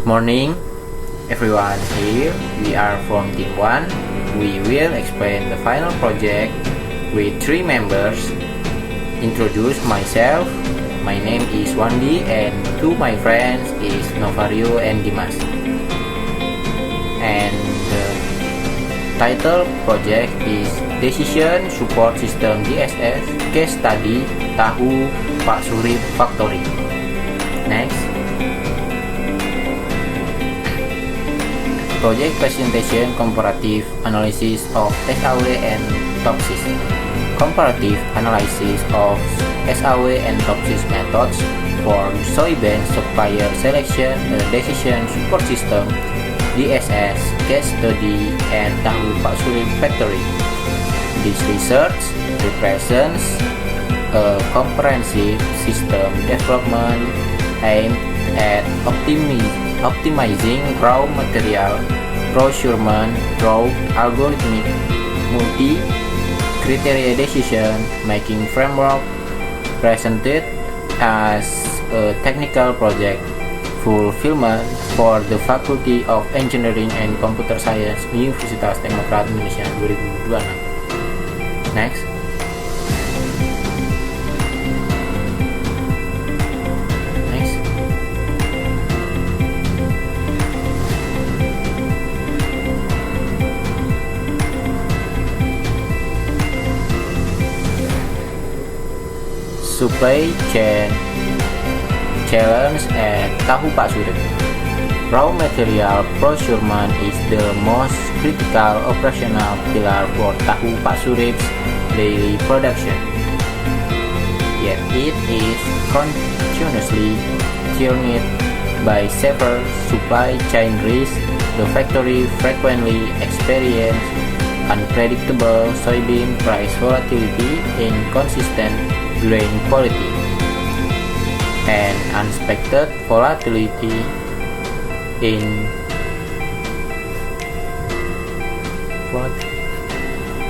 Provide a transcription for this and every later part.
Good morning, everyone. Here we are from Team 1. We will explain the final project with 3 members. Introduce myself. My name is Wandi and 2 my friends is Novario and Dimas. And the title project is Decision Support System DSS Case Study Tahu Pak Surip Factory. Next. Project presentation comparative analysis of SAW and TOPSIS. Comparative analysis of SAW and TOPSIS methods for soybean supplier selection decision support system DSS case study and Tahu Pak Surip factory. This research represents a comprehensive system development aimed at optimizing raw material procurement through algorithmic multi-criteria decision-making framework presented as a technical project fulfillment for the Faculty of Engineering and Computer Science Universitas Demokrat Indonesia 2026. Next. Supply chain challenge at Tahu Pak Surip. Raw material procurement is the most critical operational pillar for Tahu Pak Surip's daily production. Yet it is continuously challenged by several supply chain risks. The factory frequently experiences unpredictable soybean price volatility, inconsistent grain quality, and unexpected volatility in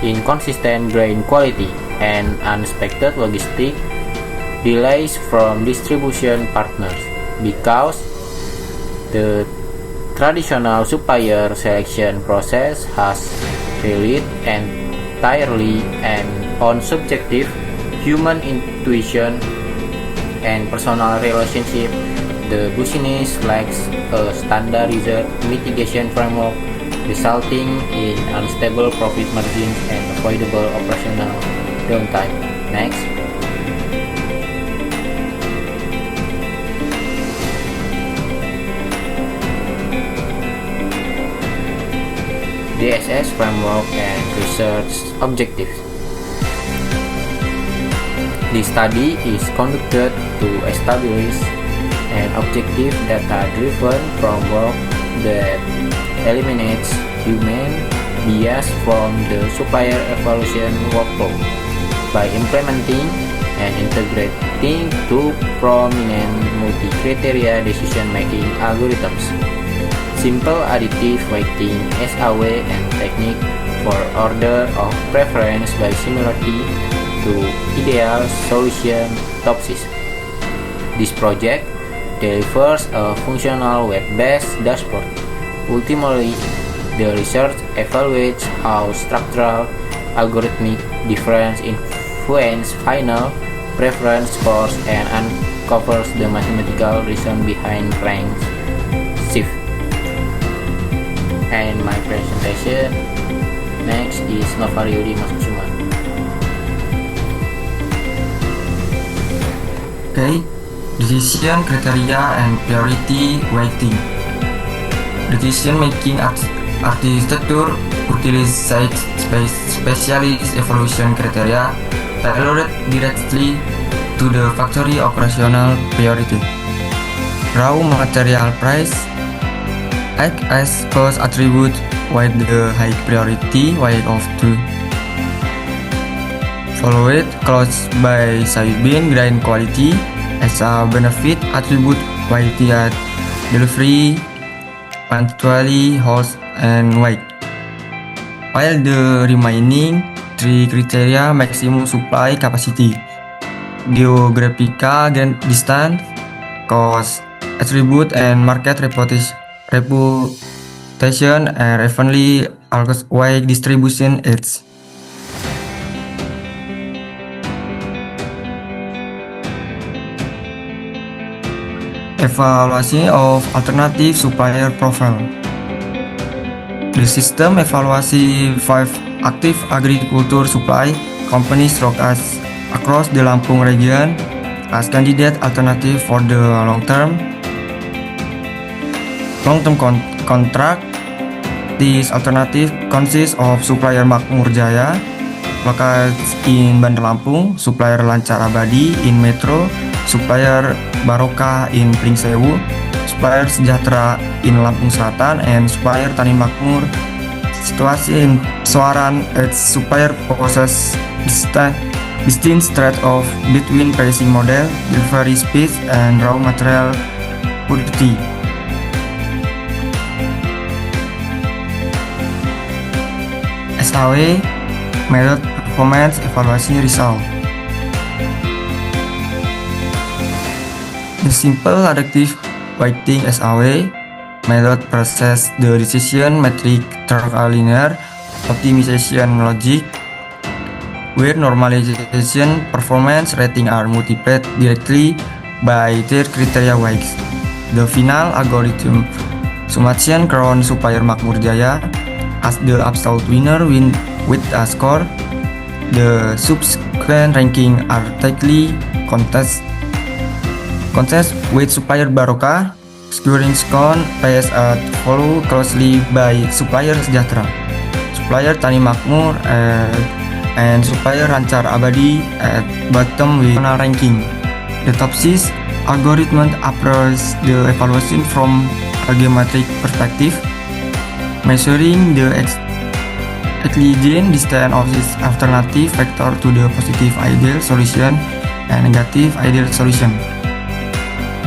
inconsistent grain quality and unexpected logistic delays from distribution partners because the traditional supplier selection process has relied entirely on subjective human intuition and personal relationship. The business lacks a standardized mitigation framework, resulting in unstable profit margins and avoidable operational downtime. Next. DSS framework and research objectives. This study is conducted to establish an objective data-driven framework that eliminates human bias from the supplier evaluation workflow by implementing and integrating 2 prominent multi-criteria decision-making algorithms: simple additive weighting SAW and technique for order of preference by similarity to ideal solution TOPSIS. This project delivers a functional web-based dashboard. Ultimately, the research evaluates how structural algorithmic difference influence final preference scores and uncovers the mathematical reason behind rank shift. And my presentation next is Novario Dimas Kusuma. Okay, decision criteria and priority weighting. Decision-making architecture utilizes specialist evaluation criteria tailored directly to the factory operational priority. Raw material price act as cost attribute with the high priority weight of 2. Followed close by soybean grain quality as a benefit attribute quality at delivery, punctuality, host, and weight. While the remaining 3 criteria maximum supply capacity, geographical distance, cost attribute, and market reputation, and evenly always wide distribution aids. Evaluasi of alternative supplier profile. The system evaluasi 5 active agriculture supply companies across the Lampung region as candidate alternative for the long-term contract. This alternative consists of supplier Makmur Jaya located in Bandar Lampung, supplier Lancar Abadi in Metro, supplier Barokah in Pringsewu, supplier Sejahtera in Lampung Selatan, and supplier Tani Makmur. Situasi in Suaran its supplier possess distinct threat of between pricing model, delivery speed, and raw material purity. SAW Method Performance Evaluation Result. The simple adaptive weighting SAW method process the decision metric through a linear optimization logic where normalization performance rating are multiplied directly by their criteria weights. The final algorithm summation crown supplier Makmur Jaya as the absolute winner with a score. The subsequent ranking are tightly contested with supplier Barokah scoring score placed followed closely by supplier Sejahtera, supplier Tani Makmur, and supplier Lancar Abadi at bottom with final ranking. The TOPSIS algorithm approaches the evaluation from a geometric perspective, measuring the Euclidean distance of this alternative vector to the positive ideal solution and negative ideal solution.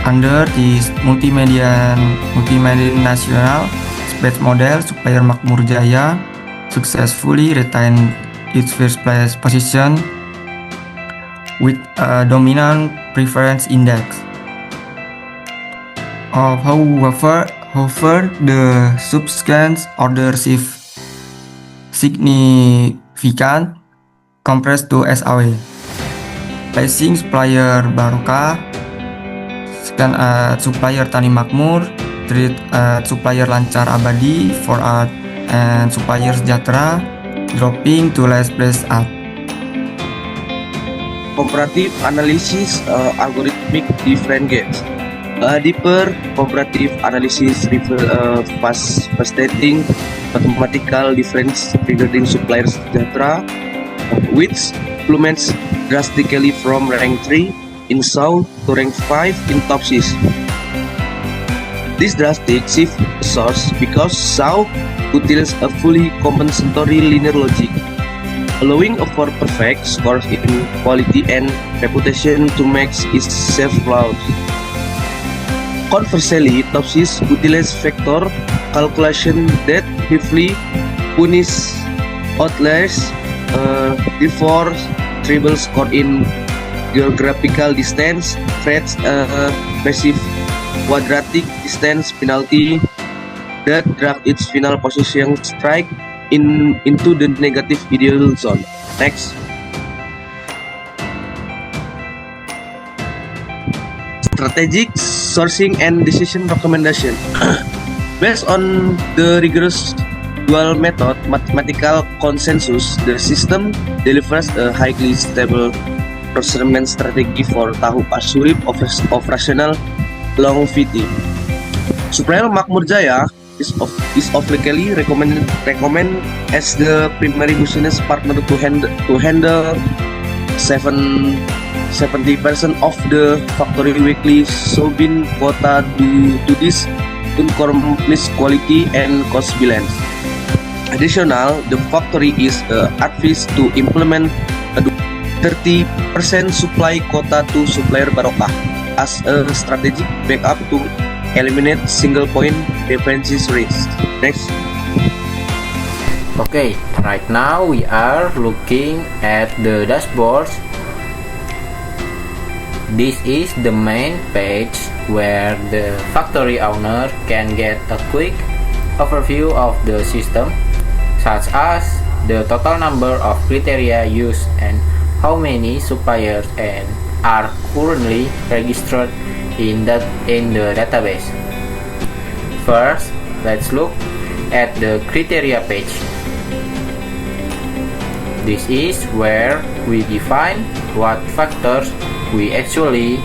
Under this multi-dimensional space model, supplier Makmur Jaya successfully retained its first place position with a dominant preference index. However, the subsequent order shift significant compared to SAW, placing supplier Barokah second at supplier Tani Makmur, third at supplier Lancar Abadi, fourth at and supplier Sejahtera, dropping to last place at. Comparative analysis algorithmic differentiates. A deeper comparative analysis facilitating mathematical difference regarding supplier Sejahtera, which plummets drastically from rank 3 in SAW to rank 5 in TOPSIS. This drastic shift occurs because SAW utilizes a fully compensatory linear logic, allowing for perfect scores in quality and reputation to match itself flaws. Conversely, TOPSIS utilizes vector calculation that heavily punish outliers, therefore triple score in geographical distance, creates a massive quadratic distance penalty that drags its final position strike into the negative ideal zone. Next. Strategic sourcing and decision recommendation. Based on the rigorous dual method mathematical consensus, the system delivers a highly stable procurement strategy for tahu pursuit of rational longevity. Supplier Makmur Jaya is officially recommended as the primary business partner to handle 70% of the factory weekly soybean quota due to this uncompromised quality and cost balance. Additional, the factory is advised to implement a 30% supply quota to supplier Barokah as a strategic backup to eliminate single point dependency risk. Next. Okay, right now we are looking at the dashboard. This is the main page where the factory owner can get a quick overview of the system, such as the total number of criteria used and how many suppliers are currently registered in the database. First, let's look at the criteria page. This is where we define what factors we actually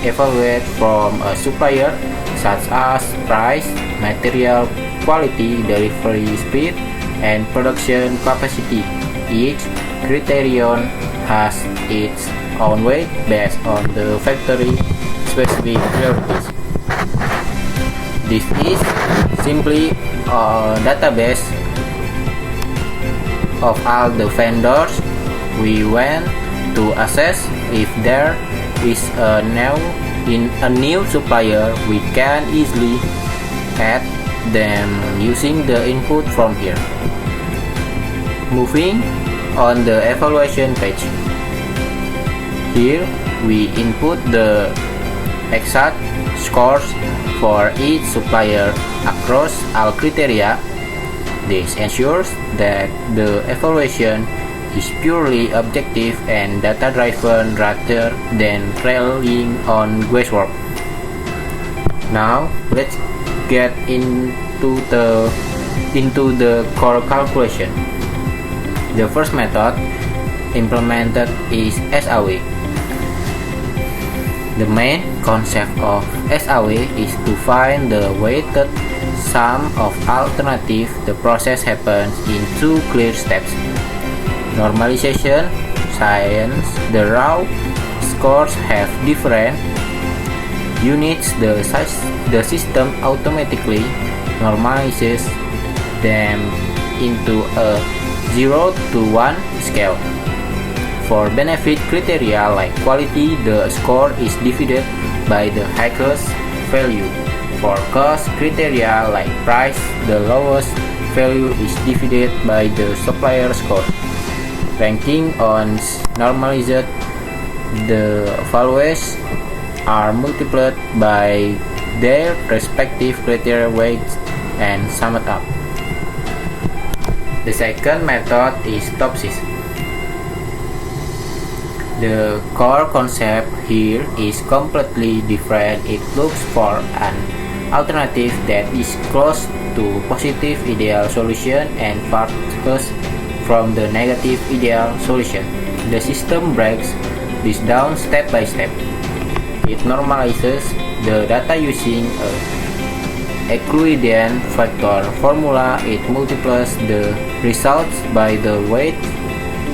evaluate from a supplier, such as price, material quality, delivery speed, and production capacity. Each criterion has its own weight based on the factory specific priorities. This is simply a database of all the vendors we want to assess. If there is a new supplier, we can easily add them using the input from here. Moving on the evaluation page. Here we input the exact scores for each supplier across all criteria. This ensures that the evaluation is purely objective and data-driven rather than relying on guesswork. Now let's get into the core calculation. The first method implemented is SAW. The main concept of SAW is to find the weighted sum of alternatives. The process happens in two clear steps. Normalization, since the raw scores have different units, the system automatically normalizes them into a 0 to 1 scale. For benefit criteria like quality, the score is divided by the highest value. For cost criteria like price, the lowest value is divided by the supplier score. Ranking on normalized, the values are multiplied by their respective criteria weights and summed up. The second method is TOPSIS. The core concept here is completely different. It looks for an alternative that is close to positive ideal solution and farthest from the negative ideal solution. The system breaks this down step by step. It normalizes the data using a Euclidean factor formula. It multiplies the results by the weight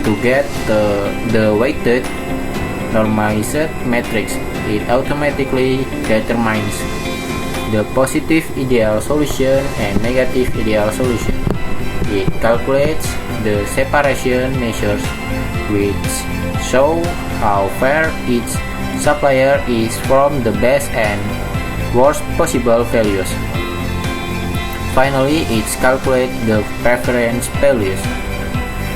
to get the weighted normalized matrix. It automatically determines the positive ideal solution and negative ideal solution. It calculates the separation measures, which show how far each supplier is from the best and worst possible values. Finally, it calculates the preference values.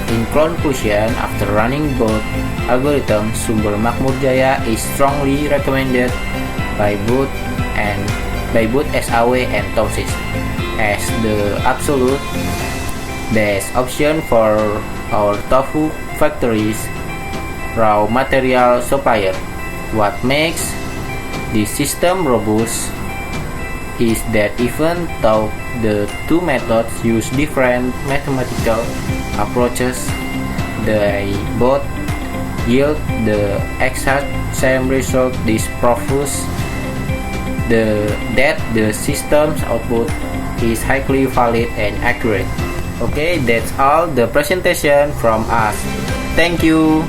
In conclusion, after running both algorithms, Sumber Makmur Jaya is strongly recommended by both SAW and TOPSIS as the absolute best option for our tofu factory's raw material supplier. What makes this system robust is that even though the two methods use different mathematical approaches, they both yield the exact same result. This proves that the system's output is highly valid and accurate. Okay, that's all the presentation from us. Thank you.